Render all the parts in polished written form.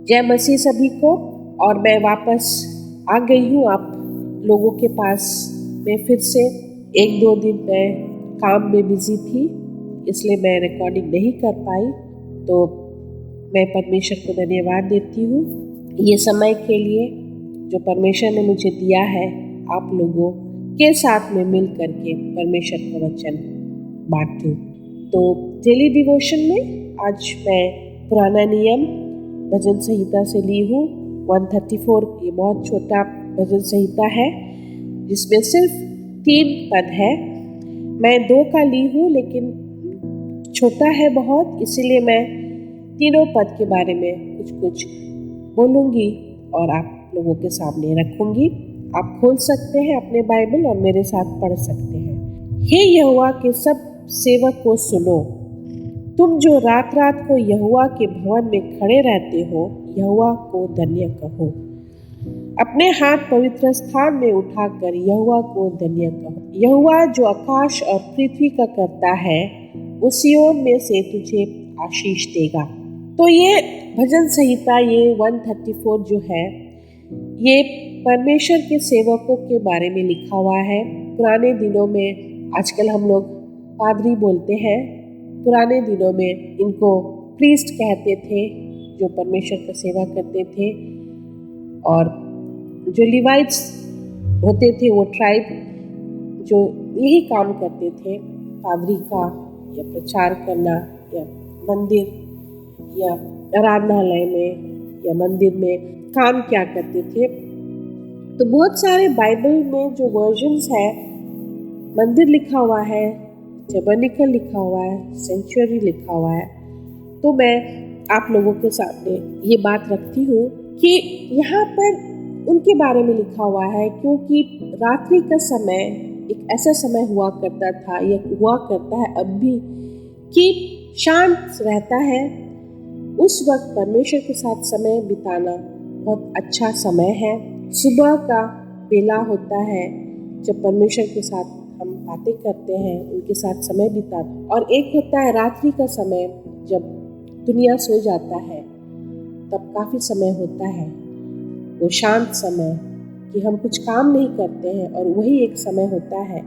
जय मसीह सभी को। और मैं वापस आ गई हूँ आप लोगों के पास में फिर से। 1-2 दिन मैं काम में बिजी थी, इसलिए मैं रिकॉर्डिंग नहीं कर पाई। तो मैं परमेश्वर को धन्यवाद देती हूँ ये समय के लिए जो परमेश्वर ने मुझे दिया है आप लोगों के साथ में मिल करके परमेश्वर का वचन बांटूं। तो डेली डिवोशन में आज मैं पुराना नियम भजन संहिता से ली हूँ 134। ये बहुत छोटा भजन संहिता है जिसमें सिर्फ 3 पद है। मैं 2 का ली हूँ लेकिन छोटा है बहुत, इसीलिए मैं तीनों पद के बारे में कुछ बोलूँगी और आप लोगों के सामने रखूँगी। आप खोल सकते हैं अपने बाइबल और मेरे साथ पढ़ सकते हैं। हे यहोवा के सब सेवक को सुनो, तुम जो रात रात को यहोवा के भवन में खड़े रहते हो, यहोवा को धन्य कहो। अपने हाथ पवित्र स्थान में उठाकर यहोवा को धन्य कहो। यहोवा जो आकाश और पृथ्वी का करता है, उस सिय्योन में से तुझे आशीष देगा। तो ये भजन संहिता ये 134 जो है ये परमेश्वर के सेवकों के बारे में लिखा हुआ है। पुराने दिनों में, आजकल हम लोग पादरी बोलते हैं, पुराने दिनों में इनको प्रीस्ट कहते थे जो परमेश्वर का सेवा करते थे। और जो लिवाइट्स होते थे वो ट्राइब जो यही काम करते थे, पादरी का या प्रचार करना या मंदिर या आराधनालय में या मंदिर में काम क्या करते थे। तो बहुत सारे बाइबल में जो वर्जन्स है, मंदिर लिखा हुआ है, टैबरनेकल लिखा हुआ है, सेंचुरी लिखा हुआ है। तो मैं आप लोगों के सामने ये बात रखती हूँ कि यहाँ पर उनके बारे में लिखा हुआ है क्योंकि रात्रि का समय एक ऐसा समय हुआ करता था या हुआ करता है अब भी कि शांत रहता है। उस वक्त परमेश्वर के साथ समय बिताना बहुत अच्छा समय है। सुबह का बेला होता है जब परमेश्वर के साथ हम बातें करते हैं, उनके साथ समय बिताते। और एक होता है रात्रि का समय जब दुनिया सो जाता है, तब काफ़ी समय होता है वो शांत समय कि हम कुछ काम नहीं करते हैं और वही एक समय होता है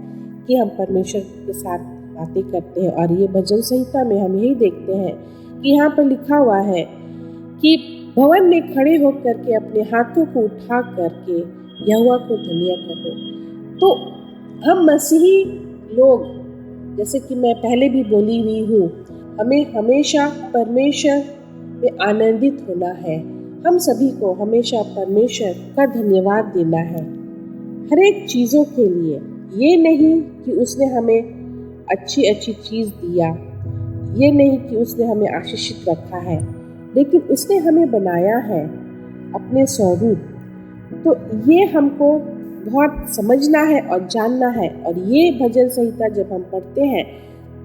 कि हम परमेश्वर के साथ बातें करते हैं। और ये भजन संहिता में हम यही देखते हैं कि यहाँ पर लिखा हुआ है कि भवन में खड़े होकर के अपने हाथों को उठा करके यहोवा को धन्य कहो। तो हम मसीही लोग, जैसे कि मैं पहले भी बोली हुई हूँ, हमें हमेशा परमेश्वर में आनंदित होना है। हम सभी को हमेशा परमेश्वर का धन्यवाद देना है हर एक चीज़ों के लिए। ये नहीं कि उसने हमें अच्छी अच्छी चीज़ दिया, ये नहीं कि उसने हमें आशीषित रखा है, लेकिन उसने हमें बनाया है अपने स्वरूप। तो ये हमको बहुत समझना है और जानना है। और ये भजन संहिता जब हम पढ़ते हैं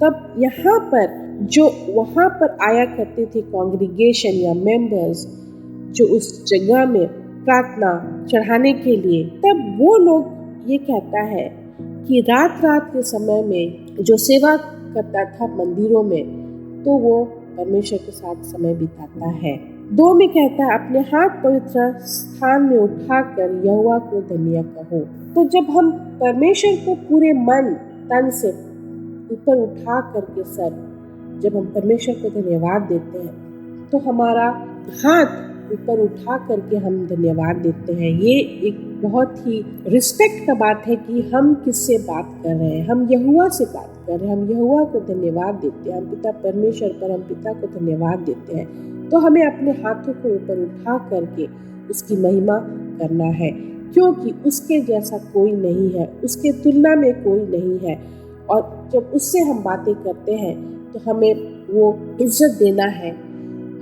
तब यहाँ पर जो वहाँ पर आया करते थे कॉन्ग्रीगेशन या मेंबर्स जो उस जगह में प्रार्थना चढ़ाने के लिए, तब वो लोग ये कहता है कि रात रात के समय में जो सेवा करता था मंदिरों में, तो वो परमेश्वर के साथ समय बिताता है। 2 में कहता है अपने हाथ पवित्र स्थान में उठाकर यहोवा को धन्य कहो। तो जब हम परमेश्वर को पूरे मन तन से ऊपर उठा करके सर जब हम परमेश्वर को धन्यवाद देते हैं तो हमारा हाथ ऊपर उठा करके हम धन्यवाद देते हैं। ये एक बहुत ही रिस्पेक्ट का बात है कि हम किससे बात कर रहे हैं, हम यहोवा से बात कर रहे हैं, हम यहोवा को धन्यवाद देते हैं, हम पिता परमेश्वर पर हम पिता को धन्यवाद देते हैं। तो हमें अपने हाथों को ऊपर उठा करके उसकी महिमा करना है क्योंकि उसके जैसा कोई नहीं है, उसके तुलना में कोई नहीं है। और जब उससे हम बातें करते हैं तो हमें वो इज्जत देना है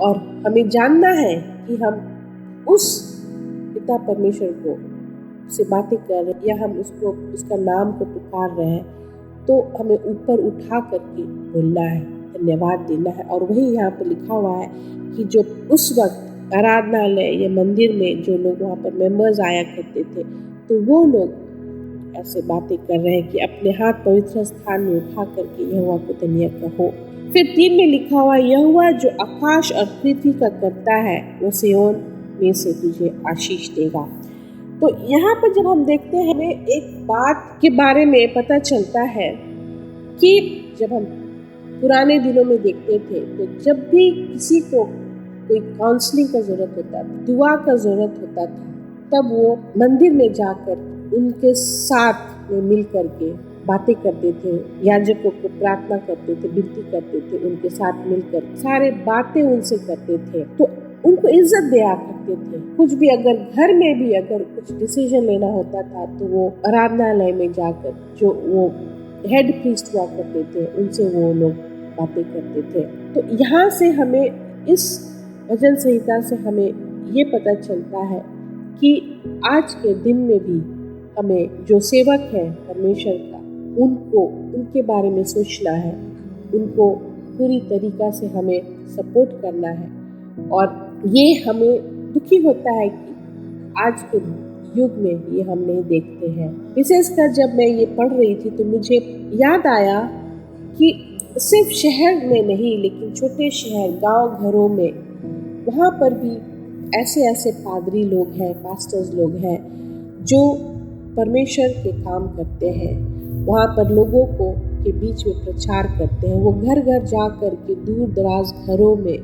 और हमें जानना है कि हम उस पिता परमेश्वर को से बातें कर रहे हैं या हम उसको उसका नाम को पुकार रहे हैं, तो हमें ऊपर उठा करके बोलना है, धन्यवाद देना है। और वही यहाँ पर लिखा हुआ है कि जो उस वक्त आराधनालय या मंदिर में जो लोग वहाँ पर मेंबर्स आया करते थे, तो वो लोग ऐसे बातें कर रहे हैं कि अपने हाथ पवित्र स्थान में उठा करके यहोवा को धन्य कहो। फिर 3 में लिखा हुआ, यहोवा जो आकाश और पृथ्वी का करता है वो सिय्योन में से तुझे आशीष देगा। तो यहाँ पर जब हम देखते हैं हमें एक बात के बारे में पता चलता है कि जब हम पुराने दिनों में देखते थे तो जब भी किसी को कोई काउंसलिंग का जरूरत होता था, दुआ का जरूरत होता था, तब वो मंदिर में जाकर उनके साथ में मिल करके बातें करते थे, याजकों को प्रार्थना करते थे, विनती करते थे, उनके साथ मिलकर सारे बातें उनसे करते थे, तो उनको इज्जत दिया करते थे। कुछ भी अगर घर में भी अगर कुछ डिसीजन लेना होता था तो वो आराधनालय में जाकर जो वो हेड प्रीस्ट हुआ करते थे उनसे वो लोग बातें करते थे। तो यहाँ से हमें इस भजन संहिता से हमें ये पता चलता है कि आज के दिन में भी हमें जो सेवक है परमेश्वर का, उनको उनके बारे में सोचना है, उनको पूरी तरीक़ा से हमें सपोर्ट करना है। और ये हमें दुखी होता है कि आज के युग में ये हम नहीं देखते हैं। विशेषकर जब मैं ये पढ़ रही थी तो मुझे याद आया कि सिर्फ शहर में नहीं लेकिन छोटे शहर, गांव, घरों में वहाँ पर भी ऐसे पादरी लोग हैं, पास्टर्स लोग हैं जो परमेश्वर के काम करते हैं। वहाँ पर लोगों को के बीच में प्रचार करते हैं। वो घर घर जा कर के दूर दराज घरों में,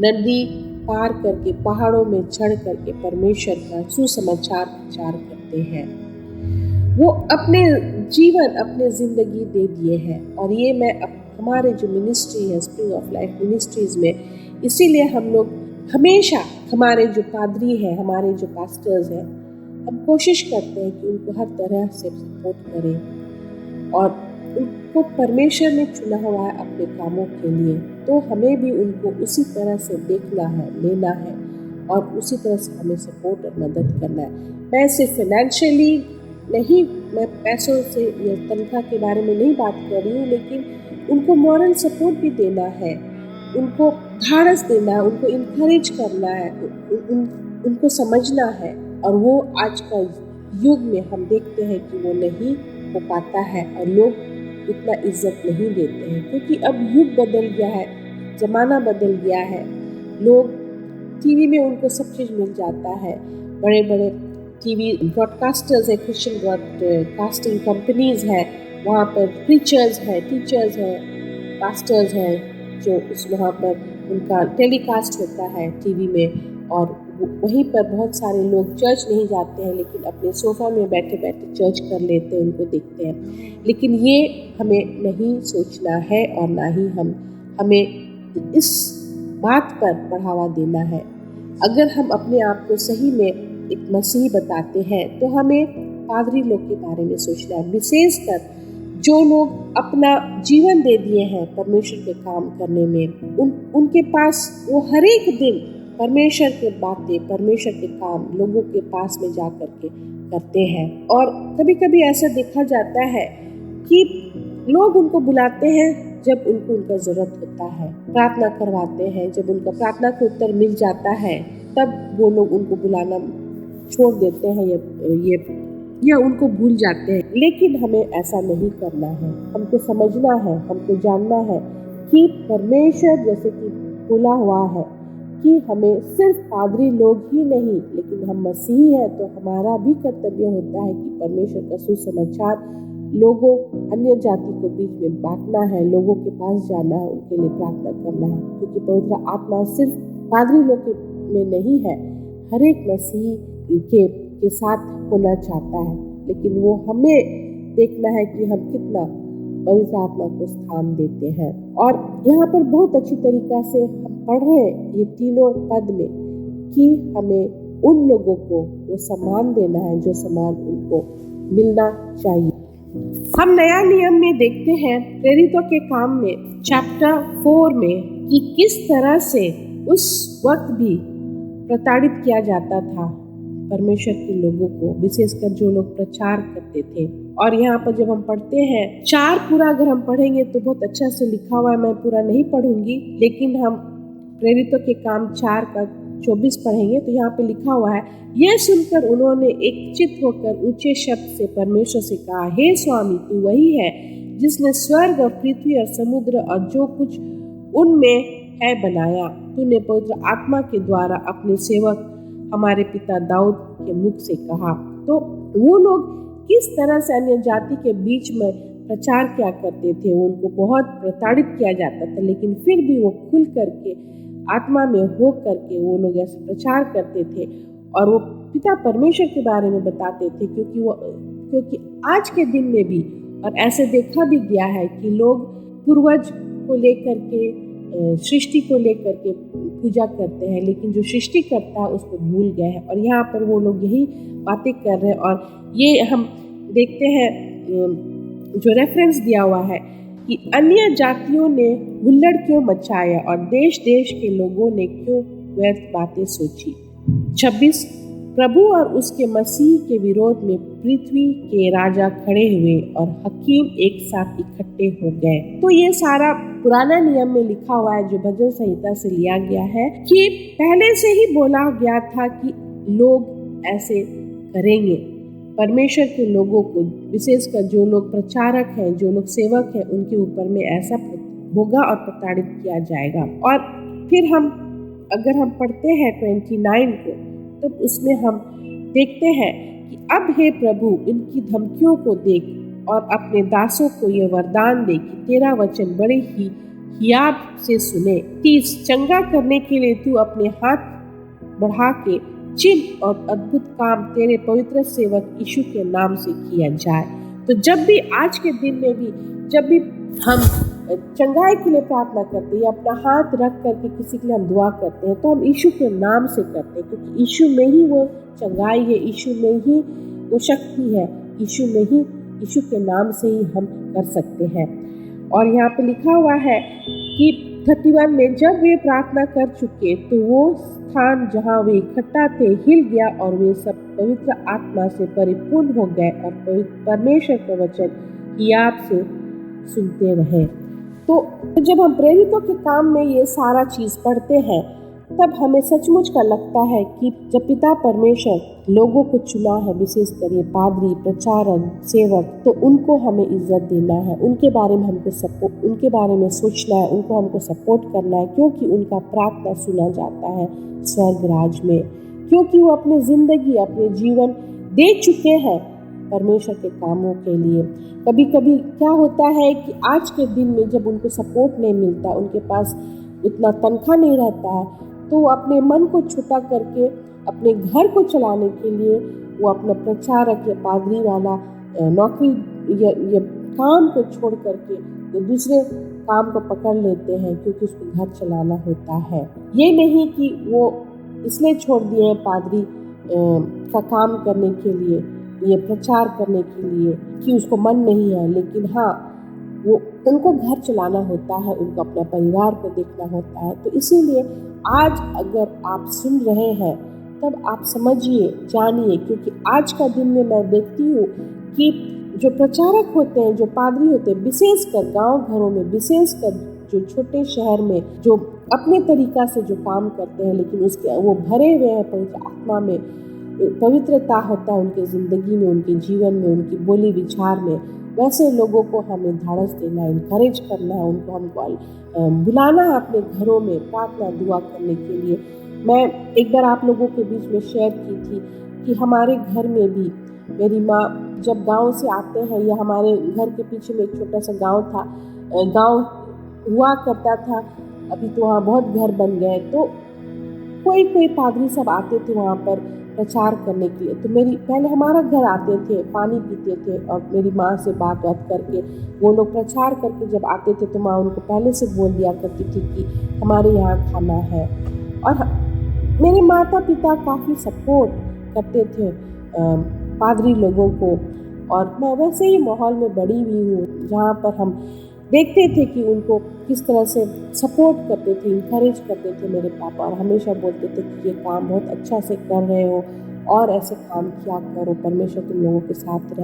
नदी पार करके, पहाड़ों में चढ़ करके परमेश्वर का सुसमाचार प्रचार करते हैं। वो अपने जीवन, अपने ज़िंदगी दे दिए हैं। और ये मैं हमारे जो मिनिस्ट्री है, स्प्रिंग ऑफ लाइफ मिनिस्ट्रीज़ में, इसीलिए हम लोग हमेशा, हमारे जो पादरी हैं, हमारे जो पास्टर्स हैं, हम कोशिश करते हैं कि उनको हर तरह से सपोर्ट करें और उनको परमेश्वर ने चुना हुआ है अपने कामों के लिए, तो हमें भी उनको उसी तरह से देखना है, लेना है और उसी तरह से हमें सपोर्ट और मदद करना है। मैं सिर्फ फाइनेंशियली नहीं, मैं पैसों से या तनख्वाह के बारे में नहीं बात कर रही हूँ, लेकिन उनको मॉरल सपोर्ट भी देना है, उनको ढाढ़स देना है, उनको इनकरेज करना है, उनको समझना है। और वो आज का युग में हम देखते हैं कि वो नहीं हो पाता है और लोग इतना इज्जत नहीं देते हैं, क्योंकि अब युग बदल गया है, ज़माना बदल गया है। लोग टीवी में उनको सब चीज़ मिल जाता है, बड़े बड़े टीवी ब्रॉडकास्टर्स है, क्रिश्चियन ब्रॉडकास्टिंग कंपनीज़ है, वहाँ पर प्रीचर्स हैं, टीचर्स हैं, पास्टर्स हैं जो वहाँ पर उनका टेलीकास्ट होता है टीवी में। और वहीं पर बहुत सारे लोग चर्च नहीं जाते हैं लेकिन अपने सोफ़ा में बैठे बैठे चर्च कर लेते हैं, उनको देखते हैं। लेकिन ये हमें नहीं सोचना है और ना ही हमें इस बात पर बढ़ावा देना है। अगर हम अपने आप को सही में एक मसीही बताते हैं तो हमें पादरी लोग के बारे में सोचना है, विशेषकर जो लोग अपना जीवन दे दिए हैं परमेश्वर के काम करने में। उनके पास वो हर एक दिन परमेश्वर के बातें, परमेश्वर के काम लोगों के पास में जा कर के करते हैं। और कभी कभी ऐसा देखा जाता है कि लोग उनको बुलाते हैं जब उनका ज़रूरत होता है, प्रार्थना करवाते हैं, जब उनका प्रार्थना का उत्तर मिल जाता है तब वो लोग उनको बुलाना छोड़ देते हैं या उनको भूल जाते हैं। लेकिन हमें ऐसा नहीं करना है, हमको समझना है, हमको जानना है कि परमेश्वर जैसे कि बोला हुआ है कि हमें सिर्फ पादरी लोग ही नहीं लेकिन हम मसीही हैं तो हमारा भी कर्तव्य होता है कि परमेश्वर का सुसमाचार लोगों, अन्य जाति को बीच में बांटना है, लोगों के पास जाना है, उनके लिए प्रार्थना करना है। क्योंकि पवित्र आत्मा सिर्फ पादरी लोग में नहीं है, हर एक मसीही के साथ होना चाहता है। लेकिन वो हमें देखना है कि हम कितना पवित्र आत्मा को स्थान देते हैं। और यहाँ पर बहुत अच्छी तरीक़ा से हम पढ़ रहे हैं ये तीनों पद में कि हमें उन लोगों को वो सम्मान देना है जो सम्मान उनको मिलना चाहिए। हम नया नियम में देखते हैं प्रेरितों के काम में चैप्टर 4 में कि किस तरह से उस वक्त भी प्रताड़ित किया जाता था परमेश्वर के लोगों को, विशेषकर जो लोग प्रचार करते थे। और यहाँ पर जब हम पढ़ते हैं 4 पूरा अगर हम पढ़ेंगे तो बहुत अच्छा से लिखा हुआ है, मैं पूरा नहीं पढ़ूंगी, लेकिन हम प्रेरितों के काम 4 का 24 पढ़ेंगे तो यहाँ पे लिखा हुआ है, यह सुनकर उन्होंने एक चित्त होकर ऊंचे शब्द से परमेश्वर से कहा, हे स्वामी, तू वही है जिसने स्वर्ग और पृथ्वी और समुद्र और जो कुछ उनमें है बनाया। तूने पवित्र आत्मा के द्वारा अपने सेवक हमारे पिता दाऊद के मुख से कहा। तो वो लोग किस तरह से अन्य जाति के बीच में प्रचार क्या करते थे, उनको बहुत प्रताड़ित किया जाता था, लेकिन फिर भी वो खुल करके आत्मा में हो करके वो लोग ऐसे प्रचार करते थे और वो पिता परमेश्वर के बारे में बताते थे। क्योंकि आज के दिन में भी और ऐसे देखा भी गया है कि लोग पूर्वज को लेकर के सृष्टि को लेकर के पूजा करते हैं, लेकिन जो सृष्टि करता है उसको भूल गए हैं। और यहाँ पर वो लोग यही बातें कर रहे हैं और ये हम देखते हैं जो रेफरेंस दिया हुआ है कि अन्य जातियों ने हुल्लड़ क्यों मचाया और देश देश के लोगों ने क्यों व्यर्थ बातें सोची। 26 प्रभु और उसके मसीह के विरोध में पृथ्वी के राजा खड़े हुए और हकीम एक साथ इकट्ठे हो गए। तो ये सारा पुराना नियम में लिखा हुआ है जो भजन संहिता से लिया गया है कि पहले से ही बोला गया था कि लोग ऐसे करेंगे। परमेश्वर के लोगों को, विशेषकर जो लोग प्रचारक हैं, जो लोग सेवक हैं, उनके ऊपर में ऐसा होगा और प्रताड़ित किया जाएगा। और फिर अगर हम पढ़ते हैं 29 को, तो उसमें हम देखते हैं कि अब हे प्रभु, इनकी धमकियों को देख और अपने दासों को यह वरदान दे कि तेरा वचन बड़े ही हियाब से सुने। 30 चंगा करने के लिए तू अपने हाथ बढ़ा के चिन्ह और अद्भुत काम तेरे पवित्र सेवक यीशु के नाम से किया जाए। तो जब भी आज के दिन में भी जब भी हम चंगाई के लिए प्रार्थना करते हैं या अपना हाथ रख करके किसी के लिए हम दुआ करते हैं, तो हम यीशु के नाम से करते हैं, क्योंकि यीशु में ही वो चंगाई है, यीशु में ही वो शक्ति है, यीशु में ही, यीशु के नाम से ही हम कर सकते हैं। और यहाँ पे लिखा हुआ है कि 31 में जब वे प्रार्थना कर चुके तो वो स्थान जहाँ वे इकट्ठा थे हिल गया और वे सब पवित्र आत्मा से परिपूर्ण हो गए और परमेश्वर का वचन हियाब से सुनते रहे। तो जब हम प्रेरितों के काम में ये सारा चीज़ पढ़ते हैं, तब हमें सचमुच का लगता है कि जब पिता परमेश्वर लोगों को चुना है, विशेषकर ये पादरी, प्रचारक, सेवक, तो उनको हमें इज्जत देना है, उनके बारे में उनके बारे में सोचना है, उनको हमको सपोर्ट करना है, क्योंकि उनका प्रार्थना सुना जाता है स्वर्ग राज में, क्योंकि वो अपनी जिंदगी, अपने जीवन दे चुके हैं परमेश्वर के कामों के लिए। कभी कभी क्या होता है कि आज के दिन में जब उनको सपोर्ट नहीं मिलता, उनके पास उतना तनख्वाह नहीं रहता है, तो वो अपने मन को छुटा करके अपने घर को चलाने के लिए वो अपना प्रचारक या पादरी वाला नौकरी या काम को छोड़ करके वो दूसरे काम को पकड़ लेते हैं, क्योंकि उसको घर चलाना होता है। ये नहीं कि वो इसलिए छोड़ दिए हैं पादरी का काम करने के लिए, ये प्रचार करने के लिए, कि उसको मन नहीं है, लेकिन हाँ, वो उनको घर चलाना होता है, उनको अपना परिवार को देखना होता है। तो इसीलिए आज अगर आप सुन रहे हैं, तब आप समझिए, जानिए, क्योंकि आज का दिन में मैं देखती हूँ कि जो प्रचारक होते हैं, जो पादरी होते हैं, विशेषकर गांव घरों में, विशेषकर जो छोटे शहर में, जो अपने तरीका से जो काम करते हैं, लेकिन उसके वो भरे हुए हैं पवित्र आत्मा में, पवित्रता होता है उनके ज़िंदगी में, उनके जीवन में, उनकी बोली विचार में, वैसे लोगों को हमें धाड़स देना, इनकरेज करना है, उनको हमको बुलाना है अपने घरों में प्रार्थना दुआ करने के लिए। मैं एक बार आप लोगों के बीच में शेयर की थी कि हमारे घर में भी मेरी माँ जब गांव से आते हैं, या हमारे घर के पीछे में एक छोटा सा गांव था, गांव हुआ करता था, अभी तो वहाँ बहुत घर बन गए, तो कोई पादरी सब आते थे वहाँ पर प्रचार करने के लिए। तो पहले हमारा घर आते थे, पानी पीते थे, और मेरी माँ से बात करके वो लोग प्रचार करके जब आते थे तो माँ उनको पहले से बोल दिया करती थी कि हमारे यहाँ खाना है। और मेरे माता पिता काफ़ी सपोर्ट करते थे पादरी लोगों को, और मैं वैसे ही माहौल में बड़ी हुई हूँ जहाँ पर हम देखते थे कि उनको किस तरह से सपोर्ट करते थे, इंकरेज करते थे मेरे पापा, और हमेशा बोलते थे कि ये काम बहुत अच्छा से कर रहे हो और ऐसे काम किया करो, परमेश्वर तुम लोगों के साथ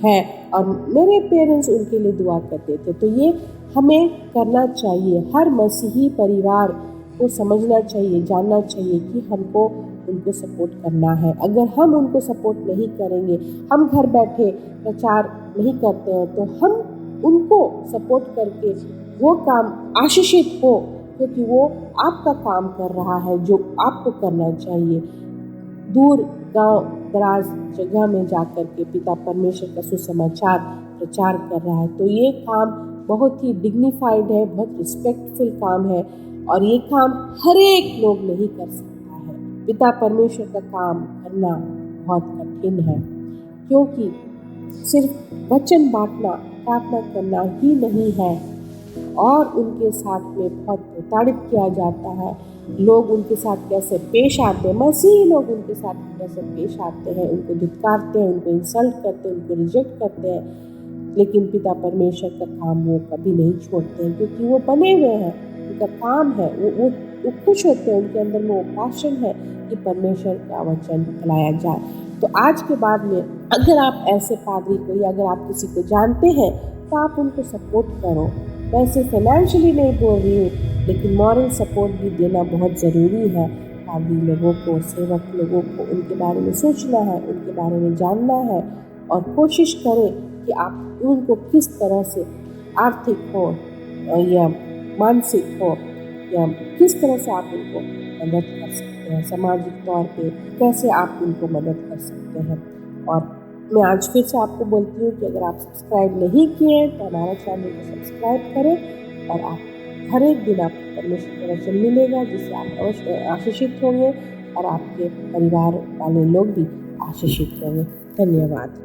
है। और मेरे पेरेंट्स उनके लिए दुआ करते थे। तो ये हमें करना चाहिए, हर मसीही परिवार को समझना चाहिए, जानना चाहिए कि हमको उनको सपोर्ट करना है। अगर हम उनको सपोर्ट नहीं करेंगे, हम घर बैठे प्रचार नहीं करते हैं, तो हम उनको सपोर्ट करके वो काम आशीषित हो, क्योंकि वो आपका काम कर रहा है जो आपको करना चाहिए। दूर गांव दराज जगह में जाकर के पिता परमेश्वर का सुसमाचार प्रचार कर रहा है, तो ये काम बहुत ही डिग्निफाइड है, बहुत रिस्पेक्टफुल काम है, और ये काम हर एक लोग नहीं कर सकता है। पिता परमेश्वर का काम करना बहुत कठिन है, क्योंकि सिर्फ वचन बांटना, प्रार्थना करना ही नहीं है, और उनके साथ में बहुत प्रताड़ित किया जाता है। लोग उनके साथ कैसे पेश आते हैं, मसीही लोग उनके साथ कैसे पेश आते हैं, उनको धिक्कारते हैं, उनको इंसल्ट करते हैं, उनको रिजेक्ट करते हैं। लेकिन पिता परमेश्वर का काम वो कभी नहीं छोड़ते हैं, क्योंकि वो बने हुए हैं, उनका काम है, वो खुश होते हैं, उनके अंदर वो पैशन है कि परमेश्वर का वचन फैलाया जाए। तो आज के बाद में अगर आप ऐसे पादरी को या अगर आप किसी को जानते हैं, तो आप उनको सपोर्ट करो। वैसे फाइनेंशियली नहीं बोल रही हूँ, लेकिन मॉरल सपोर्ट भी देना बहुत ज़रूरी है। पादरी लोगों को, सेवक लोगों को उनके बारे में सोचना है, उनके बारे में जानना है, और कोशिश करें कि आप उनको किस तरह से आर्थिक हो या मानसिक हो, या किस तरह से आप उनको मदद कर सकते हैं, सामाजिक तौर पे कैसे आप उनको मदद कर सकते हैं। और मैं आज फिर से आपको बोलती हूँ कि अगर आप सब्सक्राइब नहीं किए हैं तो हमारा चैनल को सब्सक्राइब करें, और आप हर एक दिन आपको परमेश्वर का वचन मिलेगा, जिससे आप अवश्य आशीषित होंगे, और आपके परिवार वाले लोग भी आशीषित होंगे। धन्यवाद।